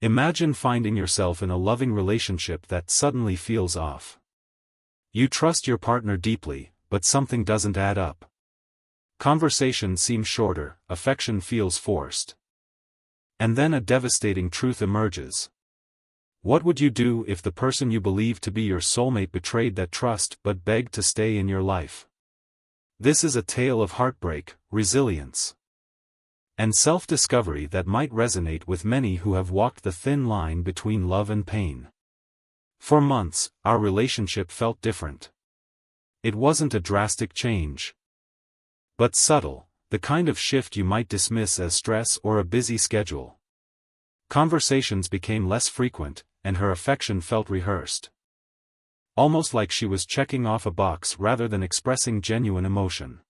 Imagine finding yourself in a loving relationship that suddenly feels off. You trust your partner deeply, but something doesn't add up. Conversations seem shorter, affection feels forced. And then a devastating truth emerges. What would you do if the person you believe to be your soulmate betrayed that trust but begged to stay in your life? This is a tale of heartbreak, resilience, and self-discovery that might resonate with many who have walked the thin line between love and pain. For months, our relationship felt different. It wasn't a drastic change, but subtle, the kind of shift you might dismiss as stress or a busy schedule. Conversations became less frequent, and her affection felt rehearsed. Almost like she was checking off a box rather than expressing genuine emotion.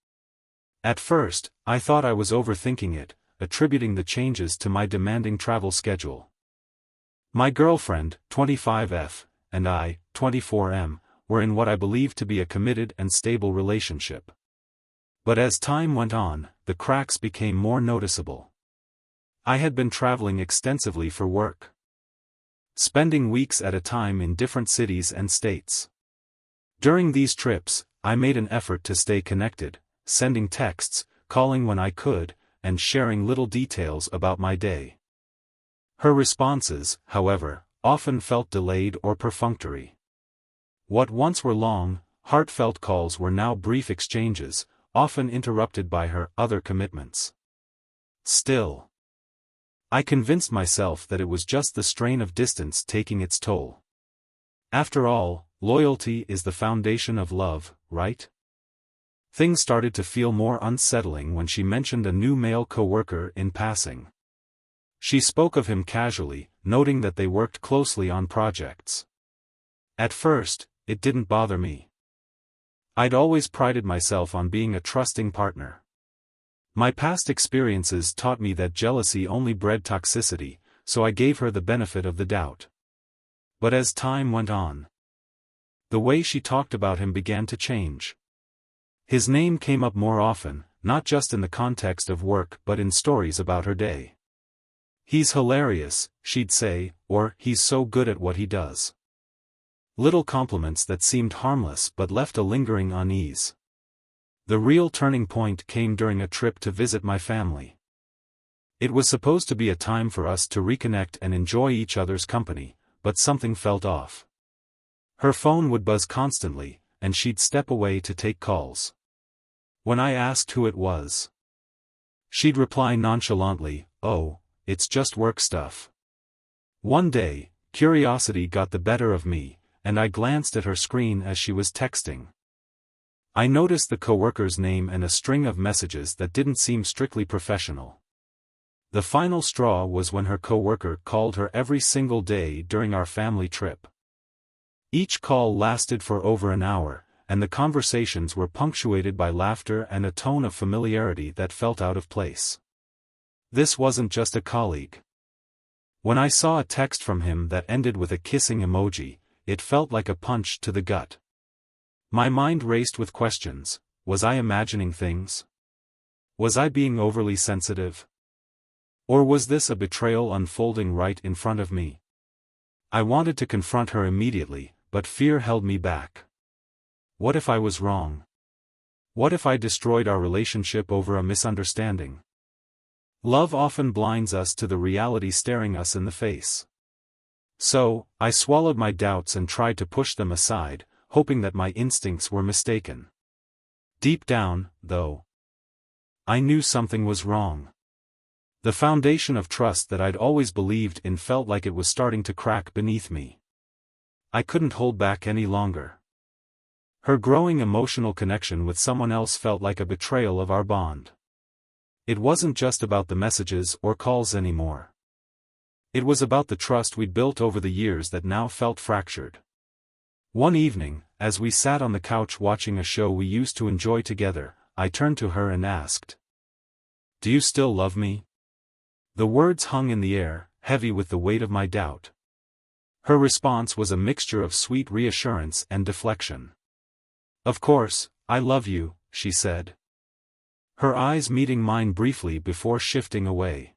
At first, I thought I was overthinking it, attributing the changes to my demanding travel schedule. My girlfriend, 25F, and I, 24M, were in what I believed to be a committed and stable relationship. But as time went on, the cracks became more noticeable. I had been traveling extensively for work, spending weeks at a time in different cities and states. During these trips, I made an effort to stay connected, sending texts, calling when I could, and sharing little details about my day. Her responses, however, often felt delayed or perfunctory. What once were long, heartfelt calls were now brief exchanges, often interrupted by her other commitments. Still, I convinced myself that it was just the strain of distance taking its toll. After all, loyalty is the foundation of love, right? Things started to feel more unsettling when she mentioned a new male coworker in passing. She spoke of him casually, noting that they worked closely on projects. At first, it didn't bother me. I'd always prided myself on being a trusting partner. My past experiences taught me that jealousy only bred toxicity, so I gave her the benefit of the doubt. But as time went on, the way she talked about him began to change. His name came up more often, not just in the context of work but in stories about her day. "He's hilarious," she'd say, or "he's so good at what he does." Little compliments that seemed harmless but left a lingering unease. The real turning point came during a trip to visit my family. It was supposed to be a time for us to reconnect and enjoy each other's company, but something felt off. Her phone would buzz constantly, and she'd step away to take calls. When I asked who it was, she'd reply nonchalantly, "Oh, it's just work stuff." One day, curiosity got the better of me, and I glanced at her screen as she was texting. I noticed the coworker's name and a string of messages that didn't seem strictly professional. The final straw was when her coworker called her every single day during our family trip. Each call lasted for over an hour, and the conversations were punctuated by laughter and a tone of familiarity that felt out of place. This wasn't just a colleague. When I saw a text from him that ended with a kissing emoji, it felt like a punch to the gut. My mind raced with questions. Was I imagining things? Was I being overly sensitive? Or was this a betrayal unfolding right in front of me? I wanted to confront her immediately, but fear held me back. What if I was wrong? What if I destroyed our relationship over a misunderstanding? Love often blinds us to the reality staring us in the face. So, I swallowed my doubts and tried to push them aside, hoping that my instincts were mistaken. Deep down, though, I knew something was wrong. The foundation of trust that I'd always believed in felt like it was starting to crack beneath me. I couldn't hold back any longer. Her growing emotional connection with someone else felt like a betrayal of our bond. It wasn't just about the messages or calls anymore. It was about the trust we'd built over the years that now felt fractured. One evening, as we sat on the couch watching a show we used to enjoy together, I turned to her and asked, "Do you still love me?" The words hung in the air, heavy with the weight of my doubt. Her response was a mixture of sweet reassurance and deflection. "Of course, I love you," she said. Her eyes meeting mine briefly before shifting away.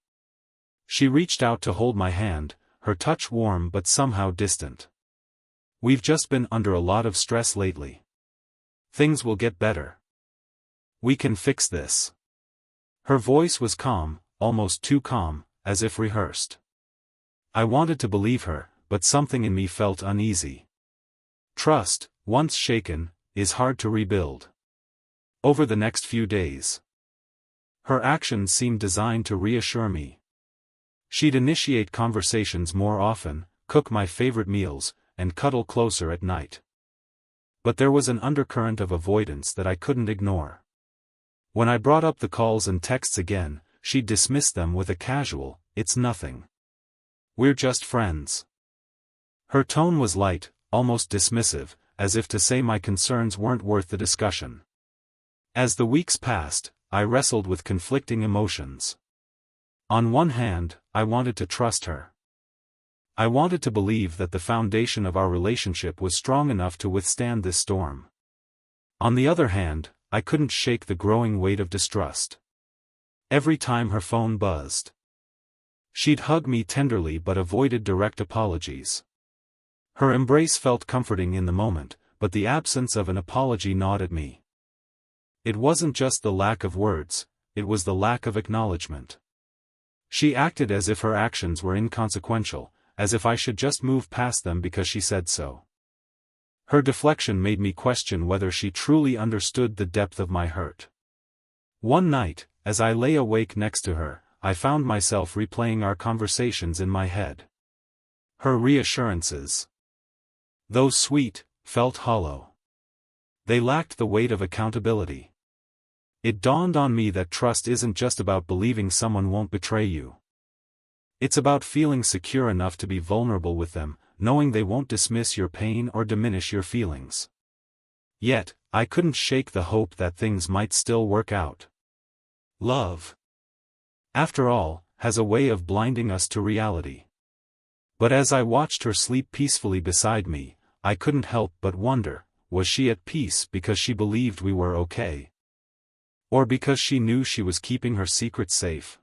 She reached out to hold my hand, her touch warm but somehow distant. "We've just been under a lot of stress lately. Things will get better. We can fix this." Her voice was calm, almost too calm, as if rehearsed. I wanted to believe her, but something in me felt uneasy. Trust, once shaken, is hard to rebuild. Over the next few days, her actions seemed designed to reassure me. She'd initiate conversations more often, cook my favorite meals, and cuddle closer at night. But there was an undercurrent of avoidance that I couldn't ignore. When I brought up the calls and texts again, she'd dismiss them with a casual, "It's nothing. We're just friends." Her tone was light, almost dismissive, as if to say my concerns weren't worth the discussion. As the weeks passed, I wrestled with conflicting emotions. On one hand, I wanted to trust her. I wanted to believe that the foundation of our relationship was strong enough to withstand this storm. On the other hand, I couldn't shake the growing weight of distrust. Every time her phone buzzed, she'd hug me tenderly but avoided direct apologies. Her embrace felt comforting in the moment, but the absence of an apology gnawed at me. It wasn't just the lack of words, it was the lack of acknowledgement. She acted as if her actions were inconsequential, as if I should just move past them because she said so. Her deflection made me question whether she truly understood the depth of my hurt. One night, as I lay awake next to her, I found myself replaying our conversations in my head. Her reassurances, though sweet, felt hollow. They lacked the weight of accountability. It dawned on me that trust isn't just about believing someone won't betray you. It's about feeling secure enough to be vulnerable with them, knowing they won't dismiss your pain or diminish your feelings. Yet, I couldn't shake the hope that things might still work out. Love, after all, has a way of blinding us to reality. But as I watched her sleep peacefully beside me, I couldn't help but wonder, was she at peace because she believed we were okay? Or because she knew she was keeping her secret safe?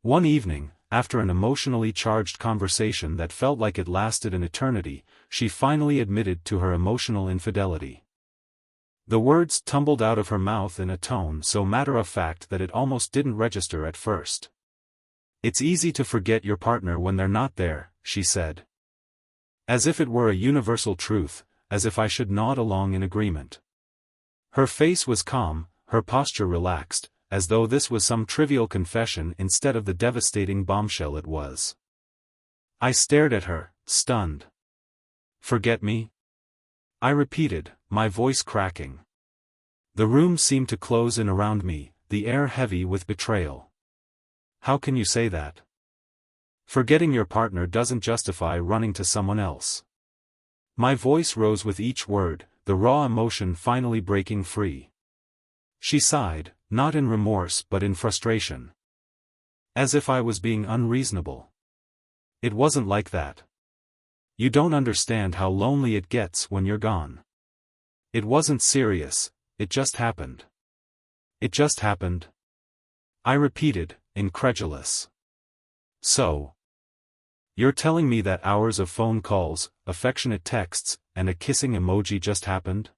One evening, after an emotionally charged conversation that felt like it lasted an eternity, she finally admitted to her emotional infidelity. The words tumbled out of her mouth in a tone so matter-of-fact that it almost didn't register at first. "It's easy to forget your partner when they're not there," she said. As if it were a universal truth, as if I should nod along in agreement. Her face was calm, her posture relaxed, as though this was some trivial confession instead of the devastating bombshell it was. I stared at her, stunned. "Forget me?" I repeated, my voice cracking. The room seemed to close in around me, the air heavy with betrayal. "How can you say that? Forgetting your partner doesn't justify running to someone else." My voice rose with each word, the raw emotion finally breaking free. She sighed, not in remorse but in frustration. As if I was being unreasonable. "It wasn't like that. You don't understand how lonely it gets when you're gone. It wasn't serious, it just happened." "It just happened?" I repeated, incredulous. "So, you're telling me that hours of phone calls, affectionate texts, and a kissing emoji just happened?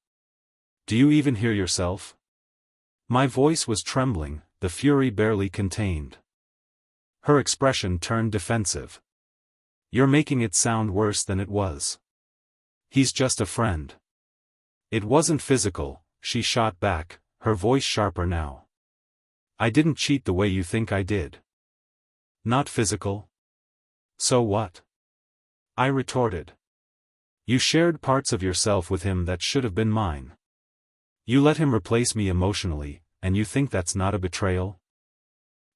Do you even hear yourself?" My voice was trembling, the fury barely contained. Her expression turned defensive. "You're making it sound worse than it was. He's just a friend." "It wasn't physical," she shot back, her voice sharper now. "I didn't cheat the way you think I did." "Not physical? So what?" I retorted. "You shared parts of yourself with him that should have been mine. You let him replace me emotionally, and you think that's not a betrayal?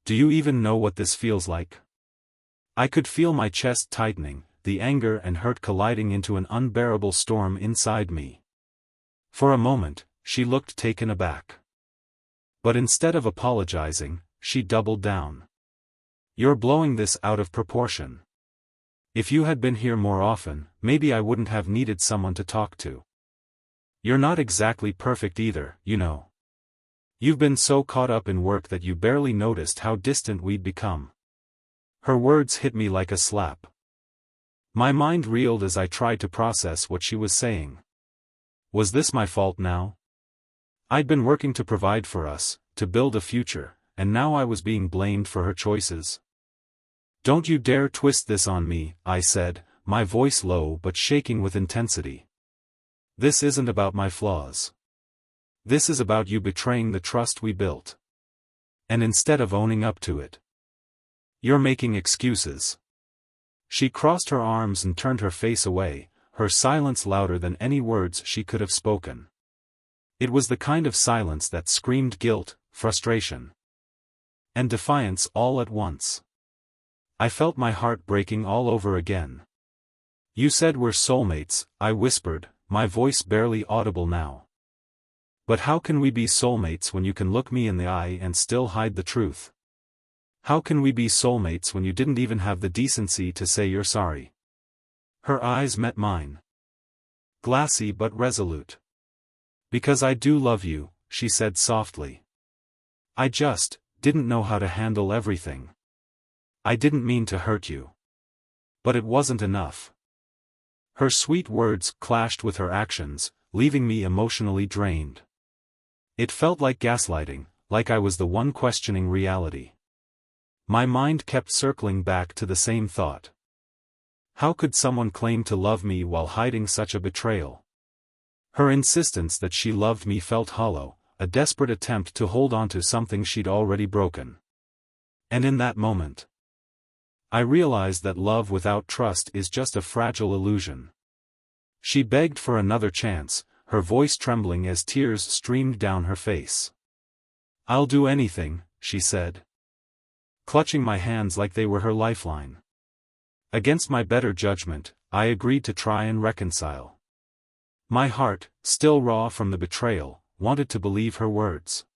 Do you even know what this feels like?" I could feel my chest tightening, the anger and hurt colliding into an unbearable storm inside me. For a moment, she looked taken aback. But instead of apologizing, she doubled down. "You're blowing this out of proportion. If you had been here more often, maybe I wouldn't have needed someone to talk to. You're not exactly perfect either, you know. You've been so caught up in work that you barely noticed how distant we'd become." Her words hit me like a slap. My mind reeled as I tried to process what she was saying. Was this my fault now? I'd been working to provide for us, to build a future, and now I was being blamed for her choices. "Don't you dare twist this on me," I said, my voice low but shaking with intensity. "This isn't about my flaws. This is about you betraying the trust we built. And instead of owning up to it, you're making excuses." She crossed her arms and turned her face away, her silence louder than any words she could have spoken. It was the kind of silence that screamed guilt, frustration, and defiance all at once. I felt my heart breaking all over again. "You said we're soulmates," I whispered, my voice barely audible now. "But how can we be soulmates when you can look me in the eye and still hide the truth? How can we be soulmates when you didn't even have the decency to say you're sorry?" Her eyes met mine. Glassy but resolute. "Because I do love you," she said softly. "I just didn't know how to handle everything. I didn't mean to hurt you. But it wasn't enough." Her sweet words clashed with her actions, leaving me emotionally drained. It felt like gaslighting, like I was the one questioning reality. My mind kept circling back to the same thought. How could someone claim to love me while hiding such a betrayal? Her insistence that she loved me felt hollow, a desperate attempt to hold on to something she'd already broken. And in that moment, I realized that love without trust is just a fragile illusion. She begged for another chance, her voice trembling as tears streamed down her face. "I'll do anything," she said, clutching my hands like they were her lifeline. Against my better judgment, I agreed to try and reconcile. My heart, still raw from the betrayal, wanted to believe her words.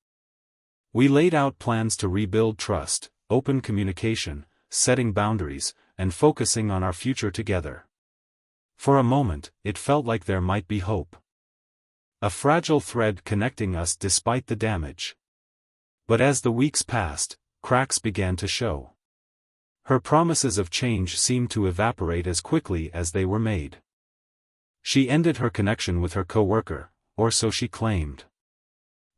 We laid out plans to rebuild trust, open communication, setting boundaries, and focusing on our future together. For a moment, it felt like there might be hope. A fragile thread connecting us despite the damage. But as the weeks passed, cracks began to show. Her promises of change seemed to evaporate as quickly as they were made. She ended her connection with her coworker, or so she claimed.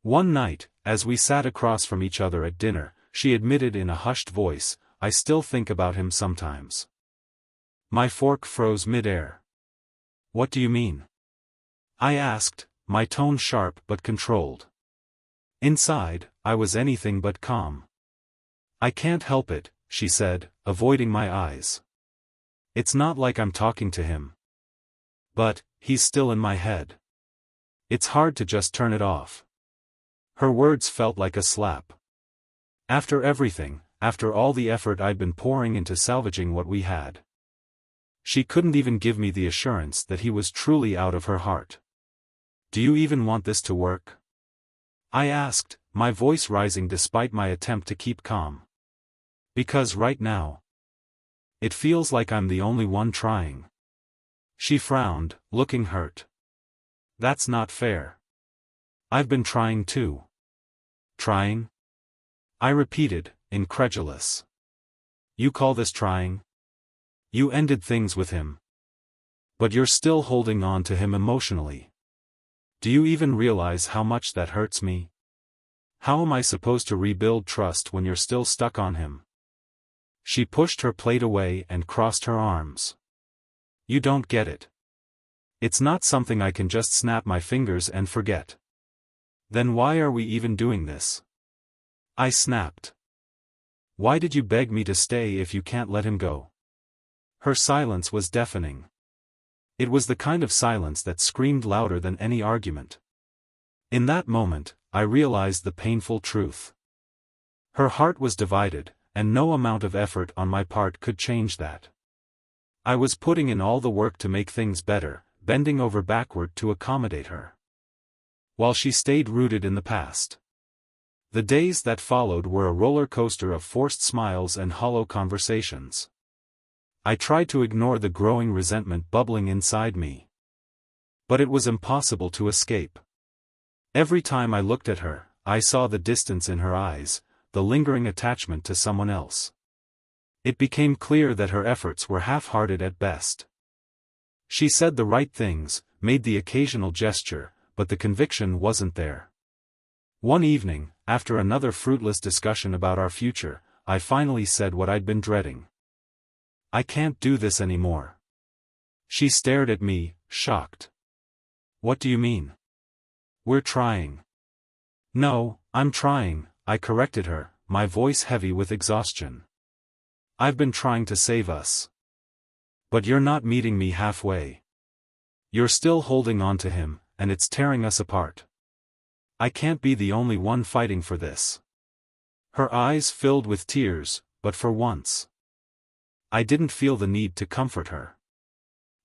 One night, as we sat across from each other at dinner, she admitted in a hushed voice, "I still think about him sometimes." My fork froze mid-air. "What do you mean?" I asked, my tone sharp but controlled. Inside, I was anything but calm. "I can't help it," she said, avoiding my eyes. "It's not like I'm talking to him. But, he's still in my head. It's hard to just turn it off." Her words felt like a slap. After everything, after all the effort I'd been pouring into salvaging what we had, she couldn't even give me the assurance that he was truly out of her heart. "Do you even want this to work?" I asked, my voice rising despite my attempt to keep calm. "Because right now, it feels like I'm the only one trying." She frowned, looking hurt. "That's not fair. I've been trying too." "Trying?" I repeated, incredulous. "You call this trying? You ended things with him. But you're still holding on to him emotionally. Do you even realize how much that hurts me? How am I supposed to rebuild trust when you're still stuck on him?" She pushed her plate away and crossed her arms. "You don't get it. It's not something I can just snap my fingers and forget." "Then why are we even doing this?" I snapped. "Why did you beg me to stay if you can't let him go?" Her silence was deafening. It was the kind of silence that screamed louder than any argument. In that moment, I realized the painful truth. Her heart was divided, and no amount of effort on my part could change that. I was putting in all the work to make things better, bending over backward to accommodate her, while she stayed rooted in the past. The days that followed were a roller coaster of forced smiles and hollow conversations. I tried to ignore the growing resentment bubbling inside me. But it was impossible to escape. Every time I looked at her, I saw the distance in her eyes, the lingering attachment to someone else. It became clear that her efforts were half-hearted at best. She said the right things, made the occasional gesture, but the conviction wasn't there. One evening, after another fruitless discussion about our future, I finally said what I'd been dreading. "I can't do this anymore." She stared at me, shocked. "What do you mean?" "We're trying." "No, I'm trying," I corrected her, my voice heavy with exhaustion. "I've been trying to save us. But you're not meeting me halfway. You're still holding on to him, and it's tearing us apart. I can't be the only one fighting for this." Her eyes filled with tears, but for once, I didn't feel the need to comfort her.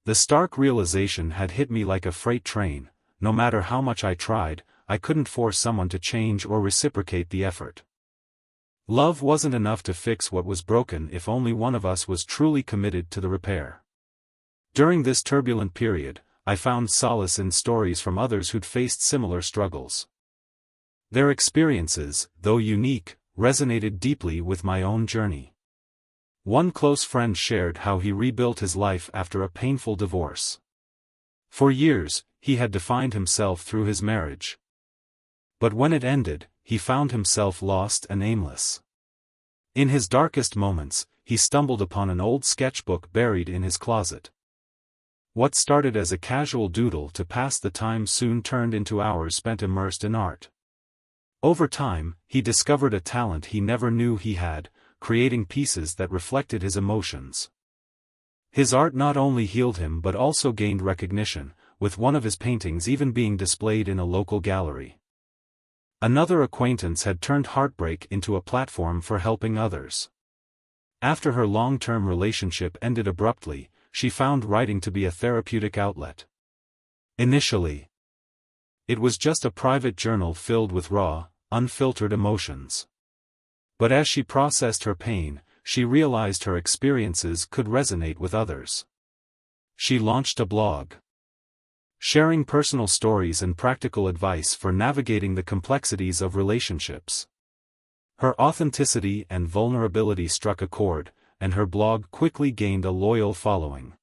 The stark realization had hit me like a freight train: no matter how much I tried, I couldn't force someone to change or reciprocate the effort. Love wasn't enough to fix what was broken if only one of us was truly committed to the repair. During this turbulent period, I found solace in stories from others who'd faced similar struggles. Their experiences, though unique, resonated deeply with my own journey. One close friend shared how he rebuilt his life after a painful divorce. For years, he had defined himself through his marriage. But when it ended, he found himself lost and aimless. In his darkest moments, he stumbled upon an old sketchbook buried in his closet. What started as a casual doodle to pass the time soon turned into hours spent immersed in art. Over time, he discovered a talent he never knew he had, creating pieces that reflected his emotions. His art not only healed him but also gained recognition, with one of his paintings even being displayed in a local gallery. Another acquaintance had turned heartbreak into a platform for helping others. After her long-term relationship ended abruptly, she found writing to be a therapeutic outlet. Initially, it was just a private journal filled with raw, unfiltered emotions. But as she processed her pain, she realized her experiences could resonate with others. She launched a blog, sharing personal stories and practical advice for navigating the complexities of relationships. Her authenticity and vulnerability struck a chord, and her blog quickly gained a loyal following.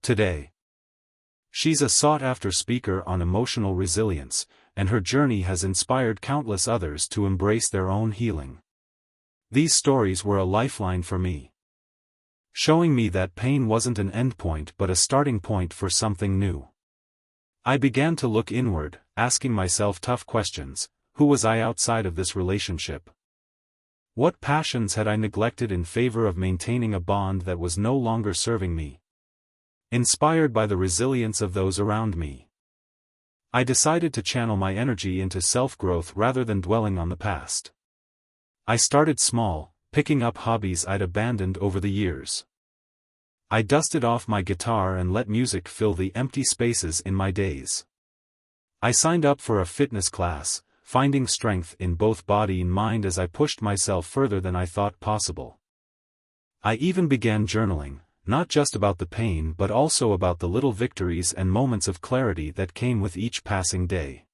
Today, she's a sought-after speaker on emotional resilience, and her journey has inspired countless others to embrace their own healing. These stories were a lifeline for me, showing me that pain wasn't an endpoint but a starting point for something new. I began to look inward, asking myself tough questions: who was I outside of this relationship? What passions had I neglected in favor of maintaining a bond that was no longer serving me? Inspired by the resilience of those around me, I decided to channel my energy into self-growth rather than dwelling on the past. I started small, picking up hobbies I'd abandoned over the years. I dusted off my guitar and let music fill the empty spaces in my days. I signed up for a fitness class, finding strength in both body and mind as I pushed myself further than I thought possible. I even began journaling, not just about the pain but also about the little victories and moments of clarity that came with each passing day.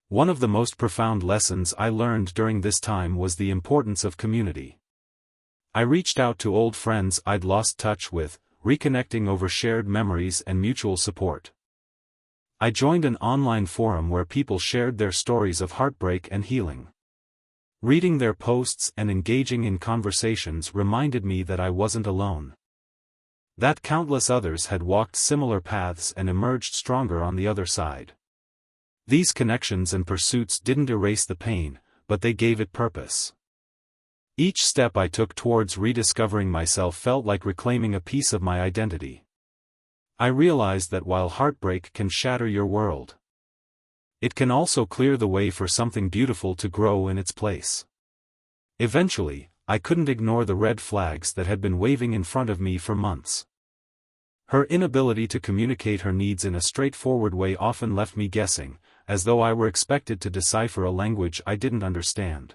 One of the most profound lessons I learned during this time was the importance of community. I reached out to old friends I'd lost touch with, reconnecting over shared memories and mutual support. I joined an online forum where people shared their stories of heartbreak and healing. Reading their posts and engaging in conversations reminded me that I wasn't alone. That countless others had walked similar paths and emerged stronger on the other side. These connections and pursuits didn't erase the pain, but they gave it purpose. Each step I took towards rediscovering myself felt like reclaiming a piece of my identity. I realized that while heartbreak can shatter your world, it can also clear the way for something beautiful to grow in its place. Eventually, I couldn't ignore the red flags that had been waving in front of me for months. Her inability to communicate her needs in a straightforward way often left me guessing, as though I were expected to decipher a language I didn't understand.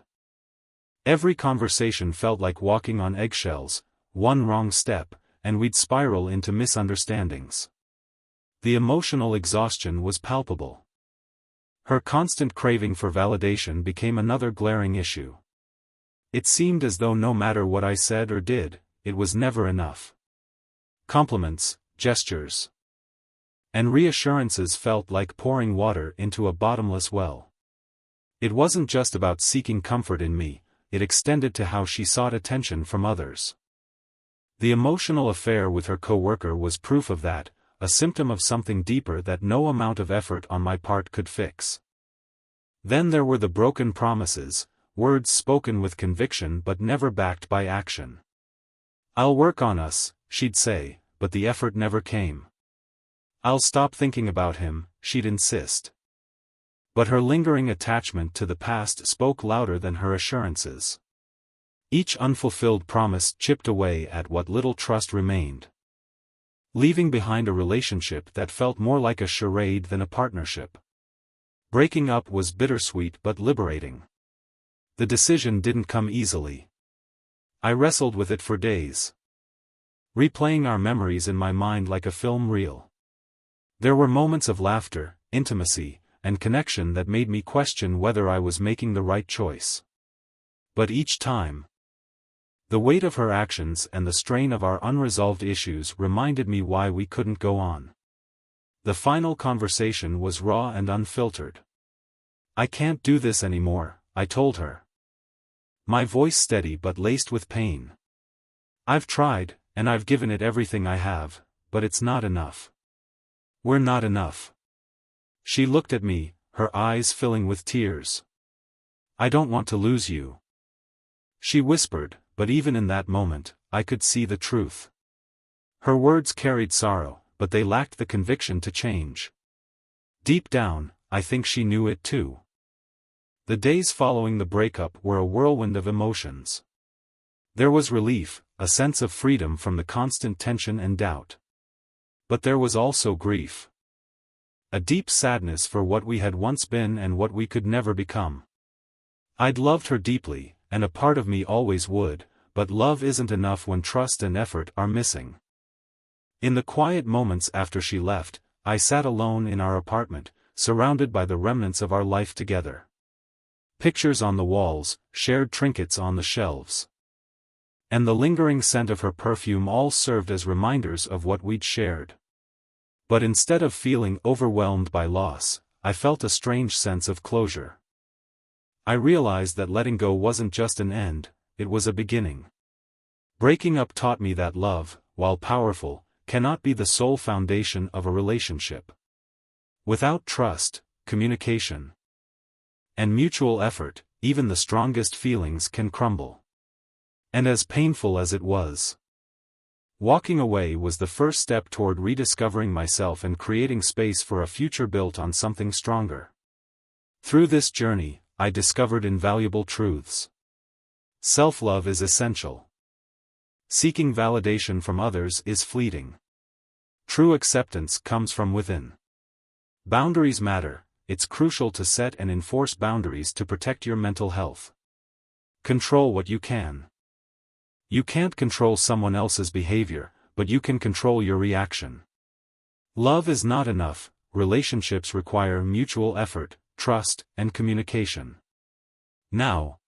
Every conversation felt like walking on eggshells: one wrong step, and we'd spiral into misunderstandings. The emotional exhaustion was palpable. Her constant craving for validation became another glaring issue. It seemed as though no matter what I said or did, it was never enough. Compliments, gestures, And reassurances felt like pouring water into a bottomless well. It wasn't just about seeking comfort in me, it extended to how she sought attention from others. The emotional affair with her co-worker was proof of that, a symptom of something deeper that no amount of effort on my part could fix. Then there were the broken promises, words spoken with conviction but never backed by action. "I'll work on us," she'd say, but the effort never came. "I'll stop thinking about him," she'd insist. But her lingering attachment to the past spoke louder than her assurances. Each unfulfilled promise chipped away at what little trust remained, leaving behind a relationship that felt more like a charade than a partnership. Breaking up was bittersweet but liberating. The decision didn't come easily. I wrestled with it for days, replaying our memories in my mind like a film reel. There were moments of laughter, intimacy, and connection that made me question whether I was making the right choice. But each time, the weight of her actions and the strain of our unresolved issues reminded me why we couldn't go on. The final conversation was raw and unfiltered. "I can't do this anymore," I told her, my voice steady but laced with pain. "I've tried, and I've given it everything I have, but it's not enough. We're not enough." She looked at me, her eyes filling with tears. "I don't want to lose you," she whispered, but even in that moment, I could see the truth. Her words carried sorrow, but they lacked the conviction to change. Deep down, I think she knew it too. The days following the breakup were a whirlwind of emotions. There was relief, a sense of freedom from the constant tension and doubt. But there was also grief. A deep sadness for what we had once been and what we could never become. I'd loved her deeply, and a part of me always would, but love isn't enough when trust and effort are missing. In the quiet moments after she left, I sat alone in our apartment, surrounded by the remnants of our life together. Pictures on the walls, shared trinkets on the shelves, and the lingering scent of her perfume all served as reminders of what we'd shared. But instead of feeling overwhelmed by loss, I felt a strange sense of closure. I realized that letting go wasn't just an end, it was a beginning. Breaking up taught me that love, while powerful, cannot be the sole foundation of a relationship. Without trust, communication, and mutual effort, even the strongest feelings can crumble. And as painful as it was, walking away was the first step toward rediscovering myself and creating space for a future built on something stronger. Through this journey, I discovered invaluable truths. Self-love is essential. Seeking validation from others is fleeting. True acceptance comes from within. Boundaries matter, it's crucial to set and enforce boundaries to protect your mental health. Control what you can. You can't control someone else's behavior, but you can control your reaction. Love is not enough, relationships require mutual effort, trust, and communication. Now,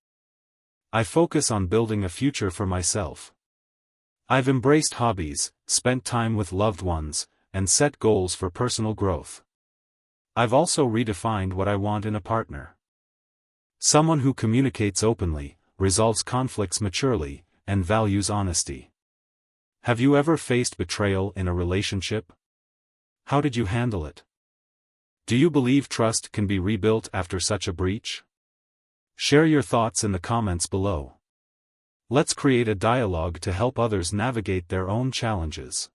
I focus on building a future for myself. I've embraced hobbies, spent time with loved ones, and set goals for personal growth. I've also redefined what I want in a partner. Someone who communicates openly, resolves conflicts maturely, and values honesty. Have you ever faced betrayal in a relationship? How did you handle it? Do you believe trust can be rebuilt after such a breach? Share your thoughts in the comments below. Let's create a dialogue to help others navigate their own challenges.